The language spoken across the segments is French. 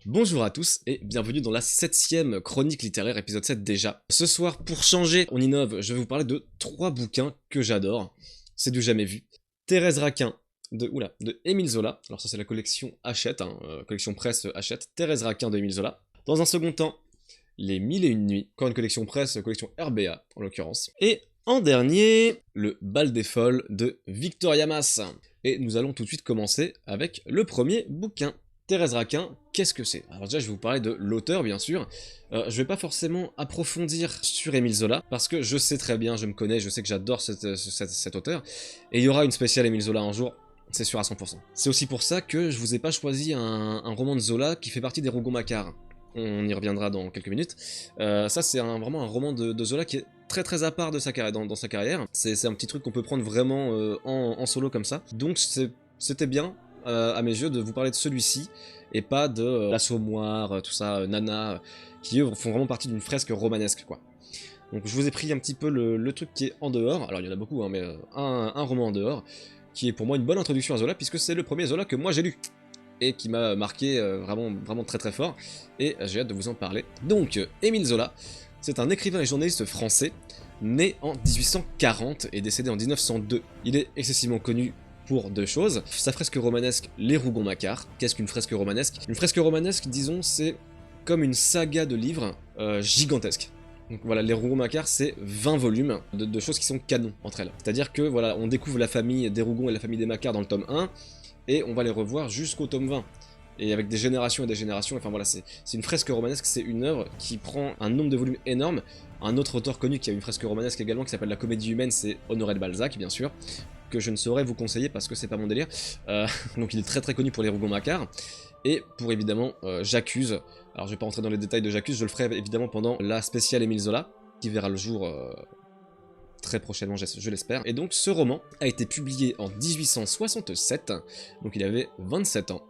Bonjour à tous et bienvenue dans la 7ème chronique littéraire, épisode 7 déjà. Ce soir, pour changer, on innove, je vais vous parler de 3 bouquins que j'adore. C'est du jamais vu. Thérèse Raquin de Émile Zola. Alors ça c'est la collection Hachette, collection presse Hachette. Thérèse Raquin de Émile Zola. Dans un second temps, Les Mille et Une Nuits, encore une collection presse, collection RBA en l'occurrence. Et en dernier, Le Bal des Folles de Victoria Mass. Et nous allons tout de suite commencer avec le premier bouquin. Thérèse Raquin, qu'est-ce que c'est? Alors déjà, je vais vous parler de l'auteur, bien sûr. Je vais pas forcément approfondir sur Émile Zola, parce que je sais très bien, je me connais, je sais que j'adore cet auteur, et il y aura une spéciale Émile Zola un jour, c'est sûr à 100%. C'est aussi pour ça que je vous ai pas choisi un roman de Zola qui fait partie des Rougon-Macquart. On y reviendra dans quelques minutes. Ça, c'est vraiment un roman de Zola qui est très à part de sa carrière, dans sa carrière. C'est un petit truc qu'on peut prendre vraiment en solo comme ça. Donc c'était bien, à mes yeux, de vous parler de celui-ci, et pas de l'Assommoir, tout ça, Nana, qui eux font vraiment partie d'une fresque romanesque, quoi. Donc je vous ai pris un petit peu le truc qui est en dehors, alors il y en a beaucoup, mais un roman en dehors, qui est pour moi une bonne introduction à Zola, puisque c'est le premier Zola que moi j'ai lu, et qui m'a marqué vraiment très fort, et j'ai hâte de vous en parler. Donc, Émile Zola, c'est un écrivain et journaliste français, né en 1840 et décédé en 1902. Il est excessivement connu pour deux choses. Sa fresque romanesque, Les Rougon-Macquart. Qu'est-ce qu'une fresque romanesque? Une fresque romanesque, disons, c'est comme une saga de livres gigantesque. Donc voilà, les Rougon-Macquart, c'est 20 volumes de choses qui sont canons entre elles. C'est-à-dire que voilà, on découvre la famille des Rougon et la famille des Macquart dans le tome 1, et on va les revoir jusqu'au tome 20. Et avec des générations et des générations, enfin voilà, c'est une fresque romanesque, c'est une œuvre qui prend un nombre de volumes énorme. Un autre auteur connu qui a une fresque romanesque également, qui s'appelle La Comédie Humaine, c'est Honoré de Balzac, bien sûr, que je ne saurais vous conseiller parce que c'est pas mon délire. Donc il est très connu pour les Rougon-Macquart. Et pour évidemment J'accuse. Alors je vais pas rentrer dans les détails de J'accuse, je le ferai évidemment pendant la spéciale Émile Zola, qui verra le jour très prochainement, je l'espère. Et donc ce roman a été publié en 1867, donc il avait 27 ans.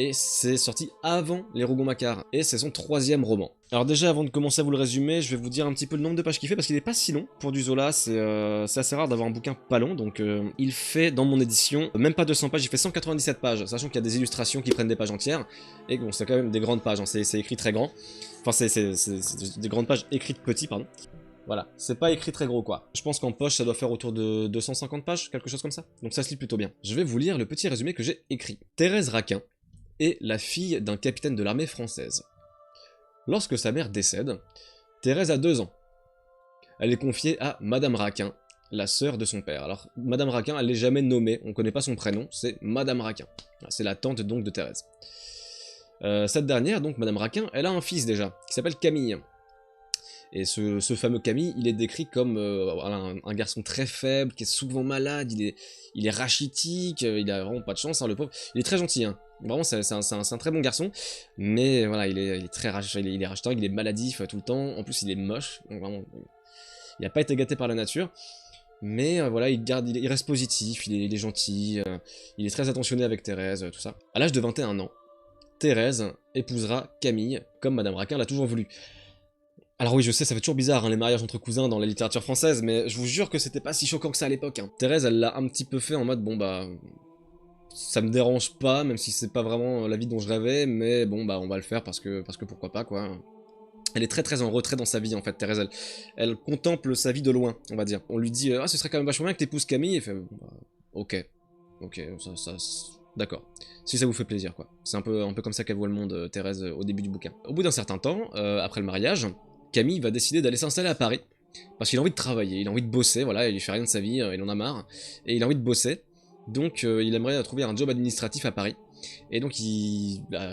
Et c'est sorti avant les Rougon-Macquart, et c'est son 3e roman. Alors déjà, avant de commencer à vous le résumer, je vais vous dire un petit peu le nombre de pages qu'il fait, parce qu'il est pas si long pour du Zola, c'est assez rare d'avoir un bouquin pas long, donc il fait, dans mon édition, même pas 200 pages, il fait 197 pages, sachant qu'il y a des illustrations qui prennent des pages entières, et bon, c'est quand même des grandes pages, hein, c'est écrit très grand, enfin c'est des grandes pages écrites petit, pardon. Voilà, c'est pas écrit très gros quoi. Je pense qu'en poche ça doit faire autour de 250 pages, quelque chose comme ça. Donc ça se lit plutôt bien. Je vais vous lire le petit résumé que j'ai écrit. Thérèse Raquin est la fille d'un capitaine de l'armée française. Lorsque sa mère décède, Thérèse a 2 ans. Elle est confiée à Madame Raquin, la sœur de son père. Alors, Madame Raquin, elle n'est jamais nommée, on ne connaît pas son prénom, c'est Madame Raquin. C'est la tante donc de Thérèse. Cette dernière, donc Madame Raquin, elle a un fils déjà, qui s'appelle Camille. Et ce fameux Camille, il est décrit comme un garçon très faible, qui est souvent malade, il est rachitique, il a vraiment pas de chance, hein, le pauvre. Il est très gentil, hein. Vraiment, c'est un très bon garçon, mais voilà, il est très rachitique, il est rachitique, il est maladif tout le temps, en plus il est moche, donc vraiment, il n'a pas été gâté par la nature, mais voilà, il reste positif, il est gentil, il est très attentionné avec Thérèse, tout ça. À l'âge de 21 ans, Thérèse épousera Camille, comme Madame Raquin l'a toujours voulu. Alors oui, je sais, ça fait toujours bizarre, hein, les mariages entre cousins dans la littérature française, mais je vous jure que c'était pas si choquant que ça à l'époque. Hein. Thérèse, elle l'a un petit peu fait en mode, bon bah... ça me dérange pas, même si c'est pas vraiment la vie dont je rêvais, mais bon bah on va le faire parce que pourquoi pas, quoi. Elle est très en retrait dans sa vie, en fait, Thérèse, elle contemple sa vie de loin, on va dire. On lui dit, ah, ce serait quand même vachement bien que t'épouses Camille, et fait, bah, ok, d'accord. Si ça vous fait plaisir, quoi. C'est un peu comme ça qu'elle voit le monde, Thérèse, au début du bouquin. Au bout d'un certain temps, après le mariage, Camille va décider d'aller s'installer à Paris, parce qu'il a envie de travailler, il a envie de bosser, voilà, il fait rien de sa vie, il en a marre, et il a envie de bosser, donc il aimerait trouver un job administratif à Paris. Et donc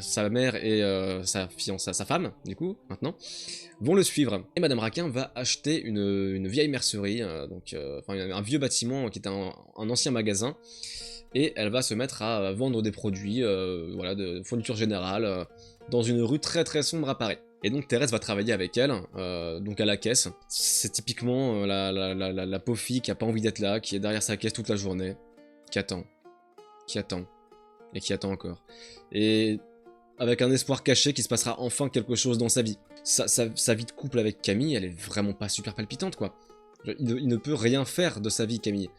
sa mère et sa femme, du coup, maintenant, vont le suivre. Et Madame Raquin va acheter une vieille mercerie, un vieux bâtiment qui est un ancien magasin, et elle va se mettre à vendre des produits voilà, de fourniture générale dans une rue très sombre à Paris. Et donc Thérèse va travailler avec elle, donc à la caisse. C'est typiquement la pauvre fille qui a pas envie d'être là, qui est derrière sa caisse toute la journée, qui attend, et qui attend encore. Et avec un espoir caché qu'il se passera enfin quelque chose dans sa vie. Sa vie de couple avec Camille, elle est vraiment pas super palpitante, quoi. Il ne peut rien faire de sa vie, Camille.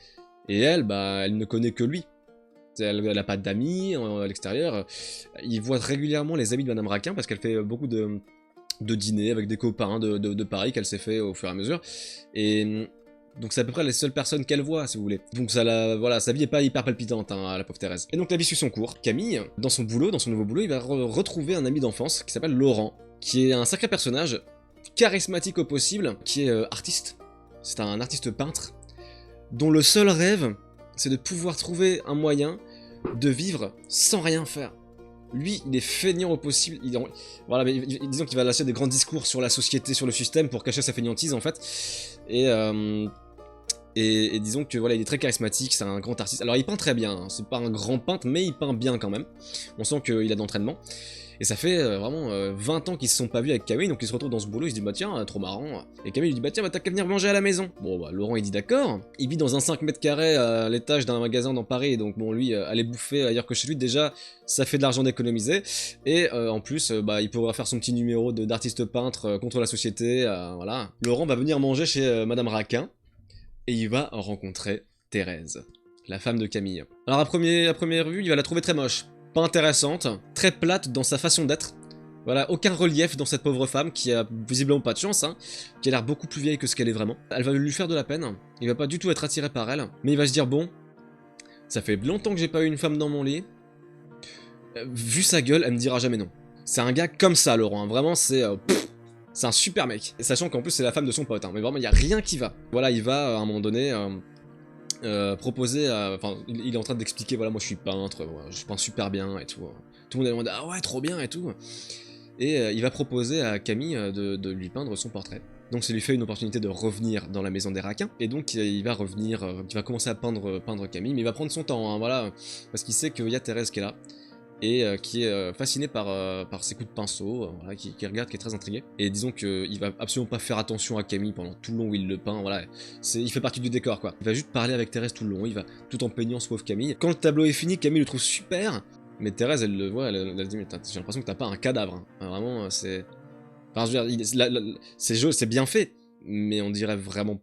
Et elle, bah, elle ne connaît que lui. Elle a pas d'amis à l'extérieur. Il voit régulièrement les amis de Madame Raquin parce qu'elle fait beaucoup de dîners avec des copains de Paris qu'elle s'est fait au fur et à mesure. Et donc c'est à peu près les seules personnes qu'elle voit, si vous voulez. Donc voilà, sa vie est pas hyper palpitante, hein, la pauvre Thérèse. Et donc la vie suit son cours. Camille, dans son nouveau boulot, il va retrouver un ami d'enfance qui s'appelle Laurent, qui est un sacré personnage, charismatique au possible, qui est artiste. C'est un artiste peintre, dont le seul rêve, c'est de pouvoir trouver un moyen de vivre sans rien faire. Lui, il est feignant au possible. Voilà, mais disons qu'il va lâcher des grands discours sur la société, sur le système, pour cacher sa feignantise, en fait. Et disons que voilà, il est très charismatique, c'est un grand artiste. Alors il peint très bien, hein, c'est pas un grand peintre, mais il peint bien quand même. On sent qu'il a de l'entraînement. Et ça fait vraiment 20 ans qu'ils se sont pas vus avec Camille, donc il se retrouve dans ce boulot, il se dit bah tiens, trop marrant. Et Camille lui dit bah tiens, bah t'as qu'à venir manger à la maison. Bon bah Laurent il dit d'accord. Il vit dans un 5 mètres carrés à l'étage d'un magasin dans Paris, donc bon lui, aller bouffer ailleurs que chez lui, déjà ça fait de l'argent d'économiser. Et en plus, bah il pourra faire son petit numéro d'artiste peintre contre la société, voilà. Laurent va venir manger chez Madame Raquin, et il va rencontrer Thérèse, la femme de Camille. Alors à première vue, il va la trouver très moche. Pas intéressante, très plate dans sa façon d'être. Voilà, aucun relief dans cette pauvre femme qui a visiblement pas de chance, hein, qui a l'air beaucoup plus vieille que ce qu'elle est vraiment. Elle va lui faire de la peine, il va pas du tout être attiré par elle, mais il va se dire bon, ça fait longtemps que j'ai pas eu une femme dans mon lit, vu sa gueule, elle me dira jamais non. C'est un gars comme ça, Laurent, hein. Vraiment c'est un super mec, sachant qu'en plus c'est la femme de son pote, hein, mais vraiment il y a rien qui va. Voilà, il va à un moment donné proposer, enfin il est en train d'expliquer, voilà moi je suis peintre, voilà, je peins super bien et tout. Tout le monde est en mode ah ouais trop bien et tout. Et il va proposer à Camille de lui peindre son portrait. Donc ça lui fait une opportunité de revenir dans la maison des Raquins, et donc il va revenir, il va commencer à peindre Camille, mais il va prendre son temps, hein, voilà, parce qu'il sait qu'il y a Thérèse qui est là, et qui est fasciné par ses coups de pinceau, voilà, qui regarde, qui est très intrigué. Et disons qu'il va absolument pas faire attention à Camille pendant tout le long où il le peint, voilà, il fait partie du décor quoi. Il va juste parler avec Thérèse tout le long, il va tout en peignant ce pauvre Camille. Quand le tableau est fini, Camille le trouve super, mais Thérèse elle le voit, elle dit mais j'ai l'impression que t'as pas un cadavre, hein. Enfin, vraiment c'est... Enfin je veux dire, c'est bien fait, mais on dirait vraiment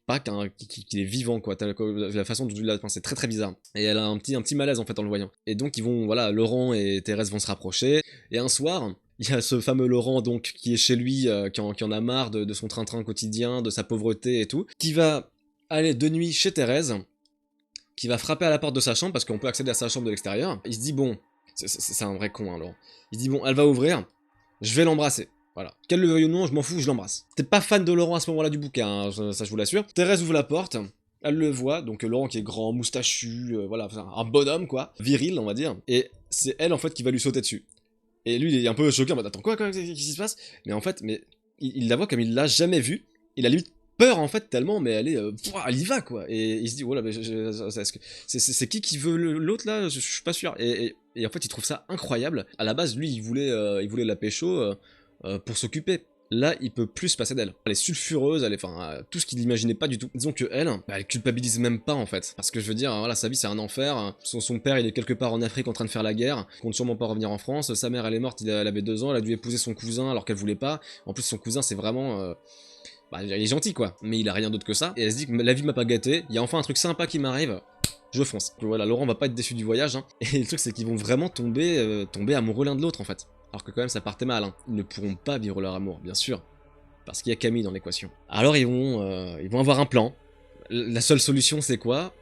pas qu'il est vivant quoi, la façon dont il l'a peint, c'est très très bizarre. Et elle a un petit malaise en fait en le voyant. Et donc ils vont, voilà, Laurent et Thérèse vont se rapprocher, et un soir, il y a ce fameux Laurent donc qui est chez lui, qui en a marre de son train-train quotidien, de sa pauvreté et tout, qui va aller de nuit chez Thérèse, qui va frapper à la porte de sa chambre, parce qu'on peut accéder à sa chambre de l'extérieur. Il se dit bon, c'est un vrai con hein Laurent, il se dit bon, elle va ouvrir, je vais l'embrasser. Voilà. Qu'elle le veuille ou non, je m'en fous, je l'embrasse. T'es pas fan de Laurent à ce moment-là du bouquin, hein, ça je vous l'assure. Thérèse ouvre la porte, elle le voit, donc Laurent qui est grand, moustachu, voilà, un bonhomme quoi, viril on va dire, et c'est elle en fait qui va lui sauter dessus. Et lui il est un peu choqué, en mode attends quoi, qu'est-ce qui se passe? Mais en fait, il la voit comme il l'a jamais vue, il a limite peur en fait tellement, mais elle y va quoi, et il se dit voilà, mais c'est qui veut l'autre là, je suis pas sûr. Et en fait il trouve ça incroyable. À la base lui il voulait la pécho, pour s'occuper. Là, il peut plus se passer d'elle. Elle est sulfureuse, elle est, enfin, tout ce qu'il n'imaginait pas du tout. Disons que elle, bah, elle culpabilise même pas en fait. Parce que je veux dire, voilà, sa vie c'est un enfer. Son père, il est quelque part en Afrique en train de faire la guerre, il compte sûrement pas revenir en France. Sa mère, elle est morte, elle avait 2 ans, elle a dû épouser son cousin alors qu'elle voulait pas. En plus, son cousin, c'est vraiment... bah, il est gentil quoi, mais il a rien d'autre que ça. Et elle se dit que la vie m'a pas gâté, il y a enfin un truc sympa qui m'arrive, je fonce. Donc, voilà, Laurent va pas être déçu du voyage, hein. Et le truc c'est qu'ils vont vraiment tomber amoureux l'un de l'autre en fait. Alors que quand même ça partait mal, hein. Ils ne pourront pas vivre leur amour, bien sûr. Parce qu'il y a Camille dans l'équation. Alors ils vont avoir un plan. La seule solution c'est quoi?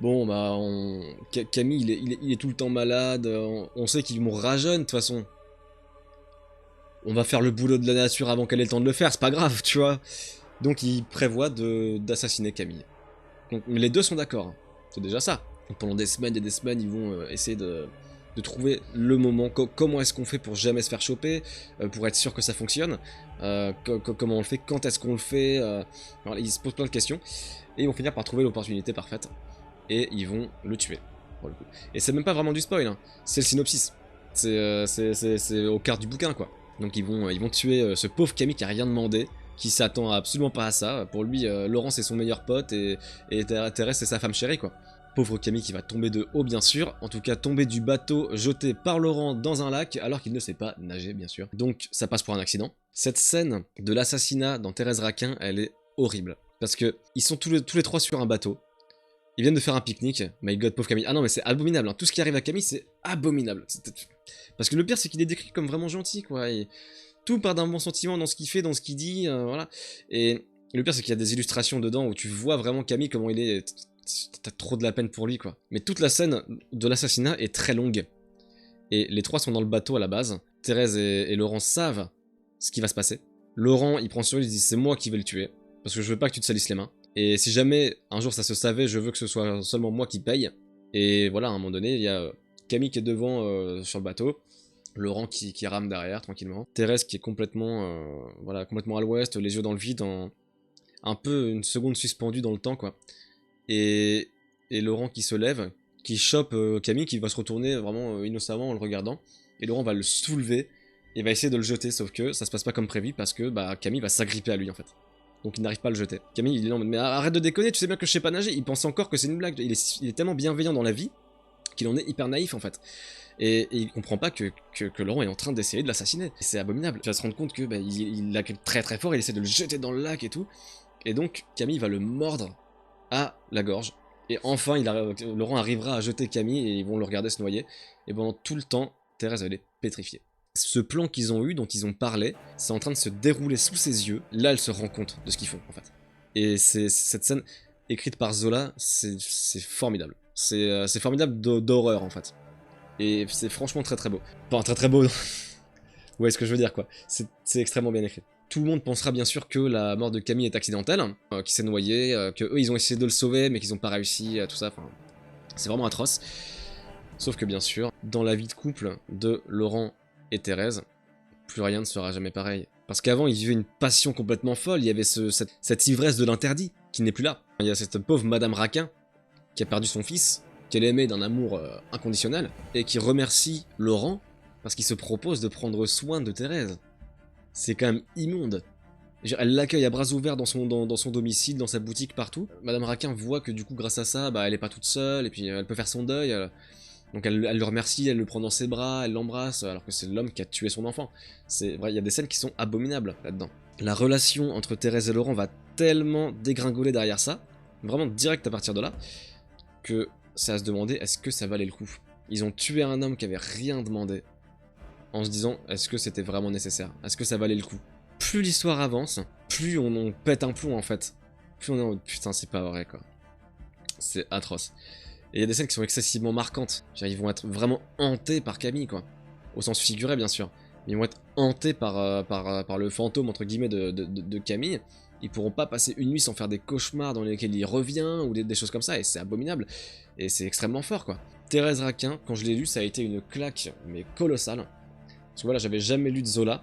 Bon bah Camille il est tout le temps malade, on sait qu'il mourra jeune de toute façon. On va faire le boulot de la nature avant qu'elle ait le temps de le faire, c'est pas grave, tu vois. Donc ils prévoient d'assassiner Camille. Donc les deux sont d'accord, hein. C'est déjà ça. Donc, pendant des semaines et des semaines, ils vont essayer de trouver le moment, comment est-ce qu'on fait pour jamais se faire choper, pour être sûr que ça fonctionne, comment on le fait, quand est-ce qu'on le fait, voilà, ils se posent plein de questions, et ils vont finir par trouver l'opportunité parfaite, et ils vont le tuer, pour le coup. Et c'est même pas vraiment du spoil, hein. C'est le synopsis, c'est au quart du bouquin, quoi. Donc ils vont tuer ce pauvre Camille qui a rien demandé, qui s'attend absolument pas à ça. Pour lui, Laurent c'est son meilleur pote, et Thérèse c'est sa femme chérie, quoi. Pauvre Camille qui va tomber de haut bien sûr, en tout cas tomber du bateau jeté par Laurent dans un lac alors qu'il ne sait pas nager bien sûr. Donc ça passe pour un accident. Cette scène de l'assassinat dans Thérèse Raquin, elle est horrible. Parce que ils sont tous les trois sur un bateau. Ils viennent de faire un pique-nique. My god, pauvre Camille. Ah non, mais c'est abominable. Hein. Tout ce qui arrive à Camille, c'est abominable. Parce que le pire, c'est qu'il est décrit comme vraiment gentil, quoi. Et tout part d'un bon sentiment dans ce qu'il fait, dans ce qu'il dit, voilà. Et le pire, c'est qu'il y a des illustrations dedans où tu vois vraiment Camille comment il est. T'as trop de la peine pour lui, quoi. Mais toute la scène de l'assassinat est très longue. Et les trois sont dans le bateau à la base. Thérèse et Laurent savent ce qui va se passer. Laurent, il prend sur lui, il dit c'est moi qui vais le tuer. Parce que je veux pas que tu te salisses les mains. Et si jamais un jour ça se savait, je veux que ce soit seulement moi qui paye. Et voilà, à un moment donné, il y a Camille qui est devant sur le bateau. Laurent qui rame derrière tranquillement. Thérèse qui est complètement, voilà, complètement à l'ouest, les yeux dans le vide, un peu une seconde suspendue dans le temps, quoi. Et Laurent qui se lève, qui chope Camille, qui va se retourner vraiment innocemment en le regardant. Et Laurent va le soulever et va essayer de le jeter, sauf que ça se passe pas comme prévu parce que bah, Camille va s'agripper à lui en fait. Donc il n'arrive pas à le jeter. Camille il est là en mode mais arrête de déconner, tu sais bien que je sais pas nager. Il pense encore que c'est une blague. Il est tellement bienveillant dans la vie qu'il en est hyper naïf en fait. Et il comprend pas que Laurent est en train d'essayer de l'assassiner. C'est abominable. Tu vas se rendre compte que bah, il l'agrippe très très fort, il essaie de le jeter dans le lac et tout. Et donc Camille va le mordre à la gorge. Et enfin Laurent arrivera à jeter Camille et ils vont le regarder se noyer. Et pendant tout le temps, Thérèse elle est pétrifiée. Ce plan qu'ils ont eu, dont ils ont parlé, c'est en train de se dérouler sous ses yeux. Là, elle se rend compte de ce qu'ils font, en fait. Et cette scène, écrite par Zola, c'est formidable. C'est formidable d'horreur, en fait. Et c'est franchement très très beau. Enfin, très très beau. Ouais, ce que je veux dire, quoi. C'est extrêmement bien écrit. Tout le monde pensera bien sûr que la mort de Camille est accidentelle, qu'il s'est noyé, que eux ils ont essayé de le sauver, mais qu'ils n'ont pas réussi, tout ça. Enfin, c'est vraiment atroce. Sauf que bien sûr, dans la vie de couple de Laurent et Thérèse, plus rien ne sera jamais pareil. Parce qu'avant, ils vivaient une passion complètement folle, il y avait cette ivresse de l'interdit qui n'est plus là. Il y a cette pauvre Madame Raquin qui a perdu son fils, qu'elle aimait d'un amour inconditionnel, et qui remercie Laurent parce qu'il se propose de prendre soin de Thérèse. C'est quand même immonde. Elle l'accueille à bras ouverts dans son domicile, dans sa boutique, partout. Madame Raquin voit que du coup, grâce à ça, bah, elle est pas toute seule, et puis elle peut faire son deuil. Donc elle le remercie, elle le prend dans ses bras, elle l'embrasse, alors que c'est l'homme qui a tué son enfant. C'est vrai, il y a des scènes qui sont abominables là-dedans. La relation entre Thérèse et Laurent va tellement dégringoler derrière ça, vraiment direct à partir de là, que c'est à se demander est-ce que ça valait le coup. Ils ont tué un homme qui avait rien demandé, en se disant est-ce que c'était vraiment nécessaire, est-ce que ça valait le coup. Plus l'histoire avance, plus on pète un plomb en fait. Plus on est en mode putain c'est pas vrai quoi. C'est atroce. Et il y a des scènes qui sont excessivement marquantes. Ils vont être vraiment hantés par Camille, quoi. Au sens figuré, bien sûr. Ils vont être hantés par le fantôme, entre guillemets, de Camille. Ils pourront pas passer une nuit sans faire des cauchemars dans lesquels il revient, ou des choses comme ça, et c'est abominable. Et c'est extrêmement fort, quoi. Thérèse Raquin, quand je l'ai lu, ça a été une claque, mais colossale. Parce que voilà, j'avais jamais lu de Zola.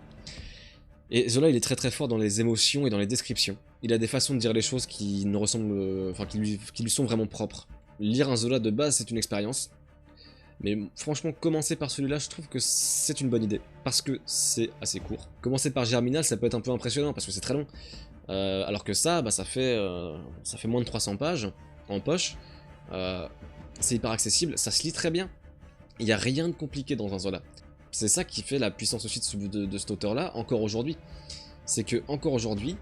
Et Zola, il est très très fort dans les émotions et dans les descriptions. Il a des façons de dire les choses qui ne ressemblent... Enfin, qui lui sont vraiment propres. Lire un Zola de base, c'est une expérience. Mais franchement, commencer par celui-là, je trouve que c'est une bonne idée. Parce que c'est assez court. Commencer par Germinal, ça peut être un peu impressionnant parce que c'est très long. Alors que ça, bah, ça fait moins de 300 pages en poche. C'est hyper accessible, ça se lit très bien. Il n'y a rien de compliqué dans un Zola. C'est ça qui fait la puissance aussi de cet auteur-là, encore aujourd'hui. C'est que, encore aujourd'hui,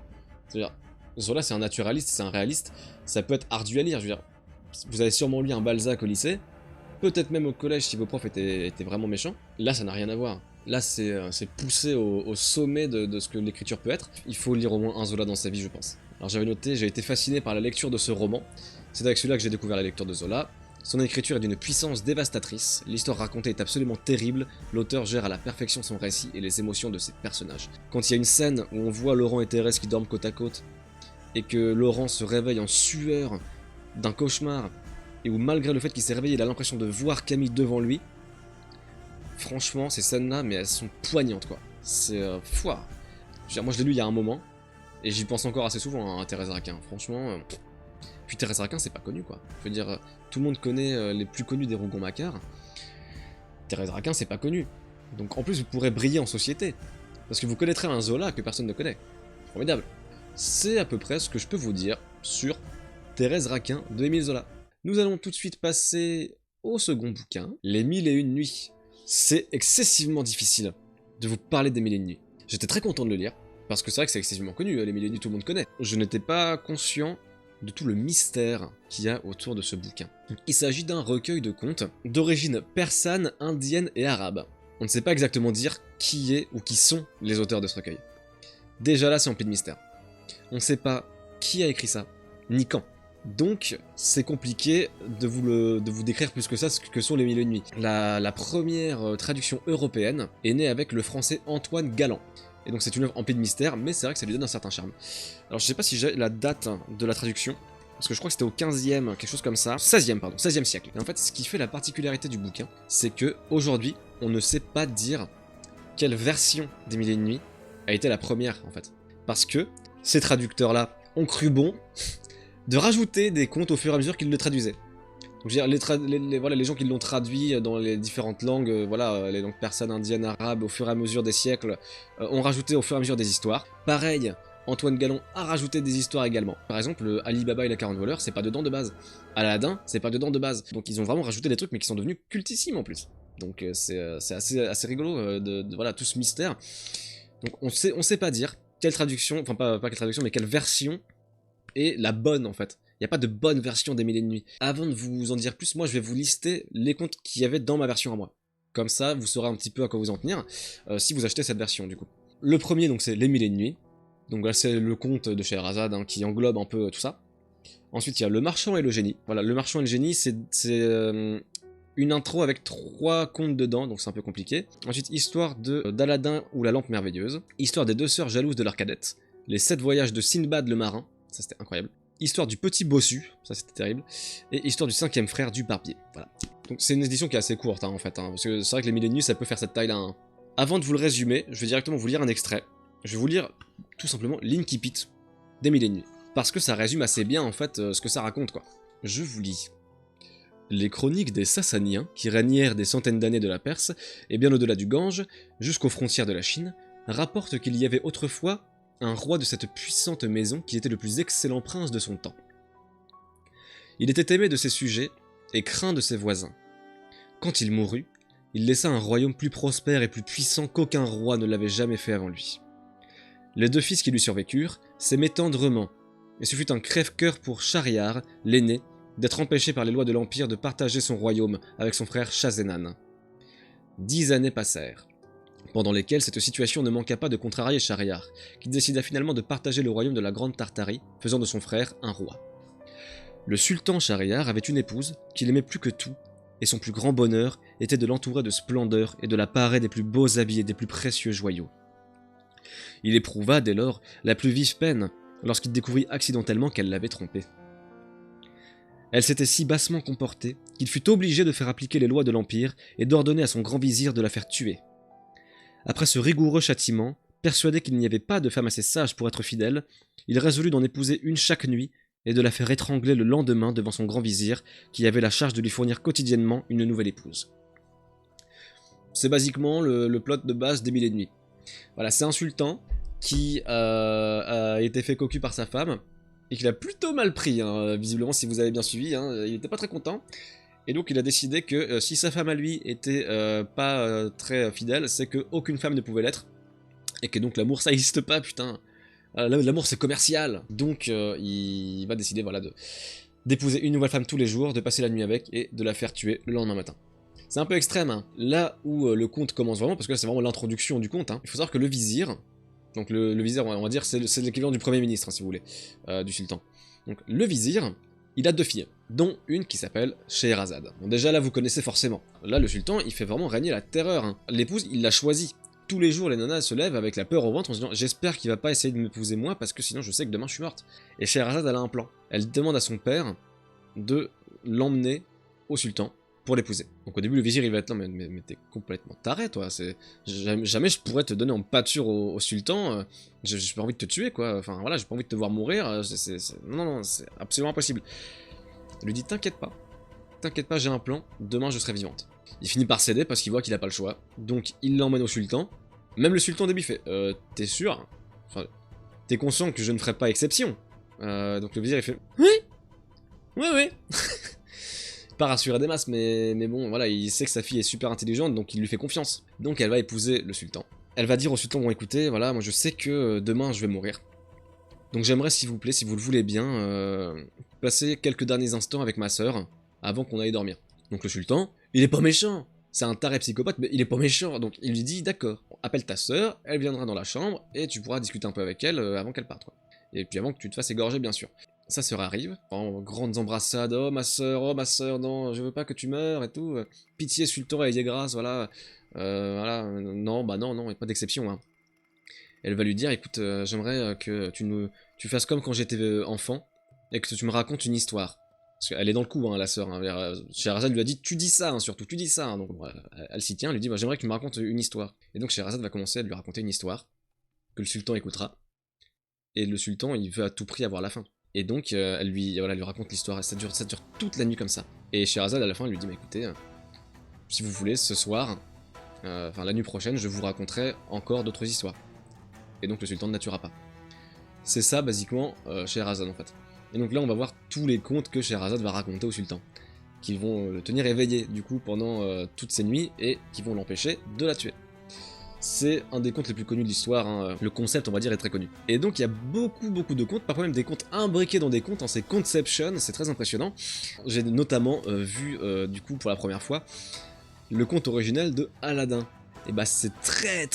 Zola c'est un naturaliste, c'est un réaliste, ça peut être ardu à lire, je veux dire. Vous avez sûrement lu un Balzac au lycée, peut-être même au collège si vos profs étaient vraiment méchants. Là, ça n'a rien à voir. Là, c'est poussé au sommet de ce que l'écriture peut être. Il faut lire au moins un Zola dans sa vie, je pense. Alors j'avais noté, j'ai été fasciné par la lecture de ce roman. C'est avec celui-là que j'ai découvert la lecture de Zola. Son écriture est d'une puissance dévastatrice, l'histoire racontée est absolument terrible, l'auteur gère à la perfection son récit et les émotions de ses personnages. Quand il y a une scène où on voit Laurent et Thérèse qui dorment côte à côte, et que Laurent se réveille en sueur d'un cauchemar, et où malgré le fait qu'il s'est réveillé, il a l'impression de voir Camille devant lui, franchement, ces scènes-là, mais elles sont poignantes, quoi. C'est foire. Moi, je l'ai lu il y a un moment, et j'y pense encore assez souvent à Thérèse Raquin. Franchement, puis Thérèse Raquin, c'est pas connu, quoi. Je veux dire, tout le monde connaît les plus connus des Rougon-Macquart. Thérèse Raquin, c'est pas connu. Donc en plus, vous pourrez briller en société. Parce que vous connaîtrez un Zola que personne ne connaît. Formidable. C'est à peu près ce que je peux vous dire sur Thérèse Raquin de Émile Zola. Nous allons tout de suite passer au second bouquin, Les Mille et Une Nuits. C'est excessivement difficile de vous parler des Mille et Une Nuits. J'étais très content de le lire, parce que c'est vrai que c'est excessivement connu, Les Mille et Une Nuits, tout le monde connaît. Je n'étais pas conscient de tout le mystère qu'il y a autour de ce bouquin. Il s'agit d'un recueil de contes d'origine persane, indienne et arabe. On ne sait pas exactement dire qui est ou qui sont les auteurs de ce recueil. Déjà là, c'est empli de mystère. On ne sait pas qui a écrit ça, ni quand. Donc, c'est compliqué de vous décrire plus que ça ce que sont les Mille et une nuits. La première traduction européenne est née avec le français Antoine Galland. Et donc c'est une œuvre emplie de mystère, mais c'est vrai que ça lui donne un certain charme. Alors je sais pas si j'ai la date de la traduction, parce que je crois que c'était au 15e, quelque chose comme ça. 16e siècle. Et en fait, ce qui fait la particularité du bouquin, c'est que aujourd'hui, on ne sait pas dire quelle version des Mille et une nuits a été la première, en fait. Parce que ces traducteurs-là ont cru bon de rajouter des contes au fur et à mesure qu'ils le traduisaient. Donc, je veux dire, voilà, les gens qui l'ont traduit dans les différentes langues, voilà, les langues persanes, indiennes, arabes, au fur et à mesure des siècles, ont rajouté au fur et à mesure des histoires. Pareil, Antoine Galland a rajouté des histoires également. Par exemple, Ali Baba et la 40 voleurs, c'est pas dedans de base. Aladdin, c'est pas dedans de base. Donc ils ont vraiment rajouté des trucs, mais qui sont devenus cultissimes en plus. Donc c'est assez rigolo voilà, tout ce mystère. Donc on sait pas dire quelle traduction, enfin pas quelle traduction, mais quelle version est la bonne en fait. Il n'y a pas de bonne version des Mille et une nuits. Avant de vous en dire plus, moi je vais vous lister les contes qu'il y avait dans ma version à moi. Comme ça, vous saurez un petit peu à quoi vous en tenir, si vous achetez cette version du coup. Le premier, donc c'est Les Mille et une nuits. Donc là c'est le conte de Scheherazade hein, qui englobe un peu tout ça. Ensuite il y a Le Marchand et le Génie. Voilà, Le Marchand et le Génie c'est une intro avec 3 contes dedans, donc c'est un peu compliqué. Ensuite Histoire d'Aladin ou la lampe merveilleuse. Histoire des 2 sœurs jalouses de leur cadette. Les 7 voyages de Sinbad le marin. Ça c'était incroyable. Histoire du petit bossu, ça c'était terrible, et Histoire du 5e frère du barbier, voilà. Donc c'est une édition qui est assez courte hein, en fait, hein, parce que c'est vrai que les Mille et une nuits ça peut faire cette taille là. Hein. Avant de vous le résumer, je vais directement vous lire un extrait. Je vais vous lire tout simplement l'Incipit des Mille et une nuits, parce que ça résume assez bien en fait ce que ça raconte quoi. Je vous lis. Les chroniques des Sassaniens, qui régnèrent des centaines d'années de la Perse, et bien au-delà du Gange, jusqu'aux frontières de la Chine, rapportent qu'il y avait autrefois un roi de cette puissante maison qui était le plus excellent prince de son temps. Il était aimé de ses sujets et craint de ses voisins. Quand il mourut, il laissa un royaume plus prospère et plus puissant qu'aucun roi ne l'avait jamais fait avant lui. Les 2 fils qui lui survécurent s'aimaient tendrement, et ce fut un crève-cœur pour Shahryar, l'aîné, d'être empêché par les lois de l'Empire de partager son royaume avec son frère Shahzenan. 10 années passèrent, pendant lesquelles cette situation ne manqua pas de contrarier Shahryar, qui décida finalement de partager le royaume de la Grande Tartarie, faisant de son frère un roi. Le sultan Shahryar avait une épouse qu'il aimait plus que tout, et son plus grand bonheur était de l'entourer de splendeur et de la parer des plus beaux habits et des plus précieux joyaux. Il éprouva dès lors la plus vive peine lorsqu'il découvrit accidentellement qu'elle l'avait trompé. Elle s'était si bassement comportée qu'il fut obligé de faire appliquer les lois de l'Empire et d'ordonner à son grand vizir de la faire tuer. Après ce rigoureux châtiment, persuadé qu'il n'y avait pas de femme assez sage pour être fidèle, il résolut d'en épouser une chaque nuit et de la faire étrangler le lendemain devant son grand vizir, qui avait la charge de lui fournir quotidiennement une nouvelle épouse. C'est basiquement le plot de base des Mille et une nuits. Voilà, c'est un sultan qui a été fait cocu par sa femme, et qu'il a plutôt mal pris, hein, visiblement si vous avez bien suivi, hein, il n'était pas très content. Et donc il a décidé que si sa femme à lui était pas très fidèle, c'est qu'aucune femme ne pouvait l'être. Et que donc l'amour ça n'existe pas, putain. L'amour c'est commercial. Donc il va décider voilà, d'épouser une nouvelle femme tous les jours, de passer la nuit avec et de la faire tuer le lendemain matin. C'est un peu extrême, hein. Là où le conte commence vraiment, parce que là c'est vraiment l'introduction du conte, hein. Il faut savoir que le vizir, donc le vizir on va dire c'est l'équivalent du premier ministre hein, si vous voulez, du sultan. Donc le vizir, il a 2 filles, dont une qui s'appelle Scheherazade. Bon, déjà là vous connaissez forcément. Là le sultan il fait vraiment régner la terreur. Hein. L'épouse il l'a choisie. Tous les jours les nanas se lèvent avec la peur au ventre en se disant j'espère qu'il va pas essayer de m'épouser moi parce que sinon je sais que demain je suis morte. Et Scheherazade elle a un plan. Elle demande à son père de l'emmener au sultan pour l'épouser. Donc au début le vizir il va être non mais t'es complètement taré toi, jamais je pourrais te donner en pâture au sultan, j'ai pas envie de te tuer quoi, enfin voilà j'ai pas envie de te voir mourir, non c'est absolument impossible. Il lui dit t'inquiète pas j'ai un plan, demain je serai vivante. Il finit par céder parce qu'il voit qu'il a pas le choix, donc il l'emmène au sultan, même le sultan au début fait t'es sûr, enfin t'es conscient que je ne ferai pas exception, donc le vizir il fait oui pas rassurer des masses, mais bon, voilà, il sait que sa fille est super intelligente, donc il lui fait confiance. Donc elle va épouser le sultan. Elle va dire au sultan, bon écoutez, voilà, moi je sais que demain je vais mourir. Donc j'aimerais s'il vous plaît, si vous le voulez bien, passer quelques derniers instants avec ma sœur avant qu'on aille dormir. Donc le sultan, il est pas méchant. C'est un taré psychopathe, mais il est pas méchant. Donc il lui dit d'accord, appelle ta sœur, elle viendra dans la chambre et tu pourras discuter un peu avec elle avant qu'elle parte, quoi. Et puis avant que tu te fasses égorger, bien sûr. Sa sœur arrive, en grandes embrassades, oh ma sœur, non, je veux pas que tu meurs et tout. Pitié, sultan, ayez grâce, voilà. Voilà, non, bah non, non, pas d'exception, hein. Elle va lui dire, écoute, j'aimerais que tu fasses comme quand j'étais enfant, et que tu me racontes une histoire. Parce qu'elle est dans le coup, hein, la sœur. Hein. Scheherazade lui a dit, tu dis ça, hein, surtout, tu dis ça. Hein. Donc elle s'y tient, elle lui dit, bah, j'aimerais que tu me racontes une histoire. Et donc Scheherazade va commencer à lui raconter une histoire, que le sultan écoutera. Et le sultan, il veut à tout prix avoir la fin. Et donc elle lui raconte l'histoire, ça dure toute la nuit comme ça. Et Scheherazade, à la fin, elle lui dit, bah écoutez, si vous voulez, ce soir, enfin la nuit prochaine, je vous raconterai encore d'autres histoires. Et donc le sultan ne la tuera pas. C'est ça, basiquement, Scheherazade, en fait. Et donc là, on va voir tous les contes que Scheherazade va raconter au sultan, qui vont le tenir éveillé, du coup, pendant toutes ces nuits, et qui vont l'empêcher de la tuer. C'est un des contes les plus connus de l'histoire, hein. Le concept, on va dire, est très connu. Et donc, il y a beaucoup de contes, parfois même des contes imbriqués dans des contes, hein, c'est Conception, c'est très impressionnant. J'ai notamment vu, du coup, pour la première fois, le conte originel de Aladdin. Et bah c'est très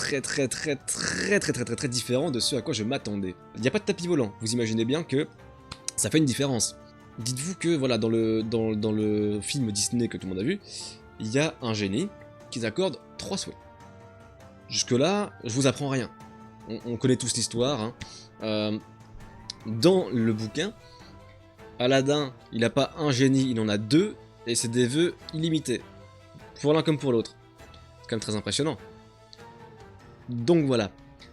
différent de ce à quoi je m'attendais. Il n'y a pas de tapis volant, vous imaginez bien que ça fait une différence. Dites-vous que voilà, dans le film Disney que tout le monde a vu, il y a un génie qui accorde 3 souhaits. Jusque-là, je vous apprends rien. On connaît tous l'histoire. Hein. Dans le bouquin, Aladdin, il n'a pas un génie, il en a 2, et c'est des vœux illimités. Pour l'un comme pour l'autre. C'est quand même très impressionnant. Donc voilà.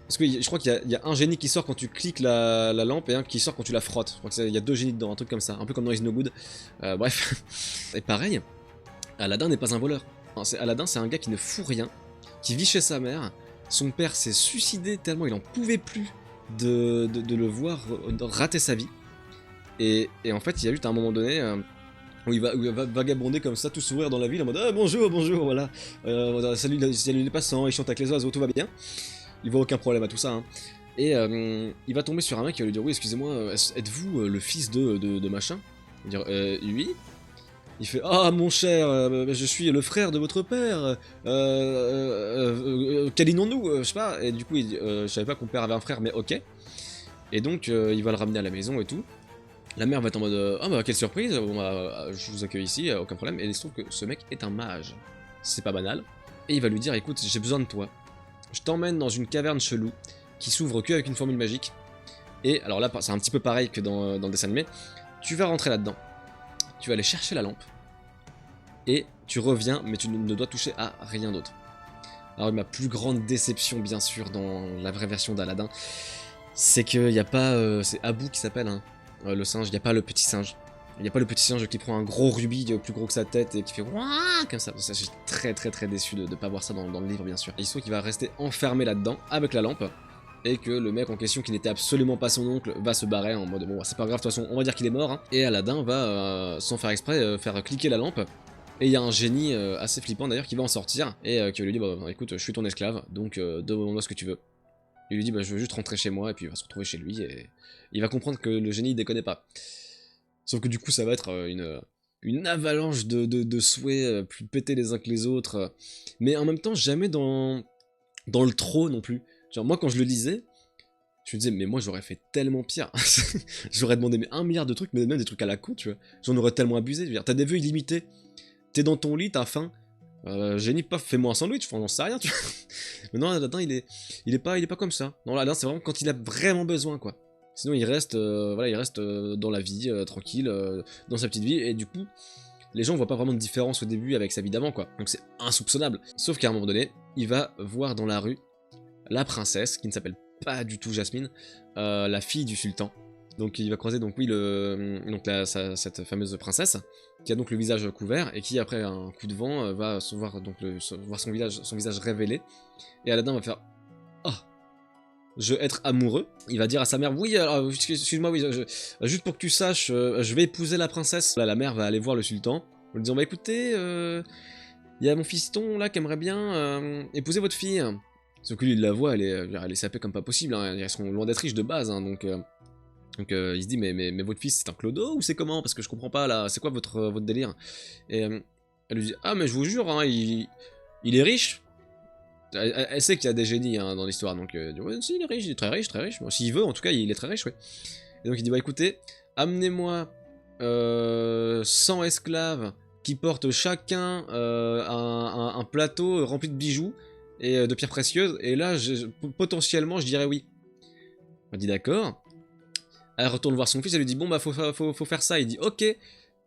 Parce que je crois qu'il y a un génie qui sort quand tu cliques la lampe et un qui sort quand tu la frottes. Je crois qu'il y a 2 génies dedans, un truc comme ça. Un peu comme dans Is No Good. Bref. Et pareil, Aladdin n'est pas un voleur. Aladdin, c'est un gars qui ne fout rien, qui vit chez sa mère. Son père s'est suicidé tellement il en pouvait plus de le voir rater sa vie. Et en fait, il y a eu à un moment donné... où il va vagabonder comme ça, tout sourire dans la ville en mode ah, bonjour, voilà, salut les passants, il chante avec les oiseaux, tout va bien. Il voit aucun problème à tout ça. Hein. Et il va tomber sur un mec qui va lui dire oui, excusez-moi, êtes-vous le fils de machin? Il va dire oui. Il fait ah, mon cher, je suis le frère de votre père, câlinons-nous, je sais pas. Et du coup, il dit je savais pas qu'on père avait un frère, mais ok. Et donc, il va le ramener à la maison et tout. La mère va être en mode ah bah quelle surprise, bon, bah, je vous accueille ici, aucun problème. Et il se trouve que ce mec est un mage, c'est pas banal. Et il va lui dire écoute, j'ai besoin de toi. Je t'emmène dans une caverne chelou qui s'ouvre que avec une formule magique. Et alors là, c'est un petit peu pareil que dans le dessin animé. Tu vas rentrer là-dedans, tu vas aller chercher la lampe et tu reviens, mais tu ne dois toucher à rien d'autre. Alors ma plus grande déception, bien sûr, dans la vraie version d'Aladin, c'est qu'il n'y a pas, c'est Abou qui s'appelle. Hein. Le singe, il n'y a pas le petit singe. Il n'y a pas le petit singe qui prend un gros rubis plus gros que sa tête et qui fait wouah comme ça. Je suis très déçu de ne pas voir ça dans le livre, bien sûr. Il se trouve qu'il va rester enfermé là-dedans avec la lampe et que le mec en question qui n'était absolument pas son oncle va se barrer en mode bon c'est pas grave, de toute façon on va dire qu'il est mort. Hein. Et Aladdin va sans faire exprès faire cliquer la lampe. Et il y a un génie assez flippant d'ailleurs qui va en sortir et qui lui dit bah écoute je suis ton esclave donc demande-moi ce que tu veux. Il lui dit bah je veux juste rentrer chez moi et puis il va se retrouver chez lui et il va comprendre que le génie il déconne pas. Sauf que du coup ça va être une avalanche de souhaits plus pétés les uns que les autres. Mais en même temps jamais dans le trop non plus. Genre moi quand je le lisais, je me disais mais moi j'aurais fait tellement pire. J'aurais demandé mais 1 milliard de trucs, mais même des trucs à la con tu vois. J'en aurais tellement abusé. Je veux dire, t'as des vœux illimités. T'es dans ton lit, t'as faim. Génie, paf, fais-moi un sandwich, j'en sais rien, tu vois. Mais non, Aladdin, il est pas comme ça. Non, Aladdin, c'est vraiment quand il a vraiment besoin, quoi. Sinon, il reste, dans la vie, tranquille, dans sa petite vie, et du coup, les gens voient pas vraiment de différence au début avec sa vie d'avant, quoi. Donc c'est insoupçonnable. Sauf qu'à un moment donné, il va voir dans la rue la princesse, qui ne s'appelle pas du tout Jasmine, la fille du sultan. Donc il va croiser cette fameuse princesse qui a donc le visage couvert et qui après un coup de vent va voir son visage révélé et Aladdin va faire ah je vais être amoureux. Il va dire à sa mère oui alors excuse-moi oui juste pour que tu saches je vais épouser la princesse. Là la mère va aller voir le sultan en lui disant bah écoutez il y a mon fiston là qui aimerait bien épouser votre fille. Sauf que lui il la voit elle est sapée comme pas possible hein. Ils sont loin d'être riches de base hein, donc Donc il se dit mais votre fils c'est un clodo ou c'est comment? Parce que je comprends pas là, c'est quoi votre délire? Et elle lui dit ah mais je vous jure, hein, il est riche. Elle sait qu'il y a des génies hein, dans l'histoire, donc elle dit ouais si il est riche, il est très riche, très riche. Bon, s'il veut en tout cas il est très riche, ouais. Et donc il dit bah écoutez, amenez-moi 100 esclaves qui portent chacun un plateau rempli de bijoux et de pierres précieuses, et là potentiellement je dirais oui. Elle dit d'accord. Elle retourne voir son fils, elle lui dit bon bah faut faire ça. Il dit ok,